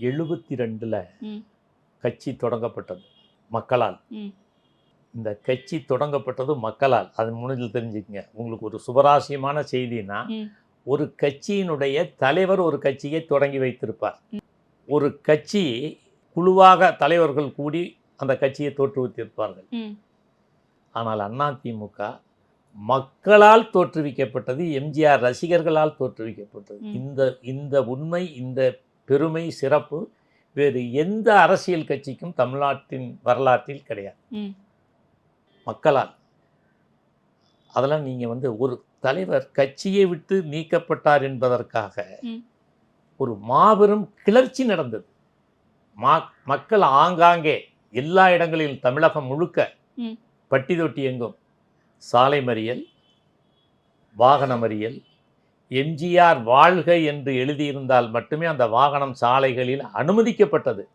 72ல் ம் கட்சி தொடங்கப்பட்டது மக்களால். ம் இந்த கட்சி தொடங்கப்பட்டது மக்களால். அது முடிஞ்சு தெரிஞ்சுக்கங்க. உங்களுக்கு ஒரு சுபராசியமான செய்தினா, ம் ஒரு கட்சியினுடைய தலைவர் ஒரு கட்சியை தொடங்கி வைத்திருப்பார். ஒரு கட்சி குழுவாக தலைவர்கள் கூடி அந்த கட்சியை தோற்றுவித்திருப்பார்கள். ம் ஆனால் அதிமுக மக்களால் தோற்றுவிக்கப்பட்டது, எம்ஜிஆர் ரசிகர்களால் தோற்றுவிக்கப்பட்டது. ம். இந்த உண்மை, இந்த பெருமை, சிறப்பு வேறு எந்த அரசியல் கட்சிக்கும் தமிழ்நாட்டின் வரலாற்றில் கிடையாது. ம் மக்களால். அதெல்லாம் நீங்கள் ஒரு தலைவர் கட்சியை விட்டு நீக்கப்பட்டார் என்பதற்காக ம் ஒரு மாபெரும் கிளர்ச்சி நடந்தது. மக்கள் ஆங்காங்கே எல்லா இடங்களிலும் தமிழகம் முழுக்க ம் பட்டி தொட்டி எங்கும் சாலை மறியல், வாகன மறியல். எம்ஜிஆர் வாழ்க என்று எழுதியிருந்தால் மட்டுமே அந்த வாகனம் சாலைகளில் அனுமதிக்கப்பட்டது.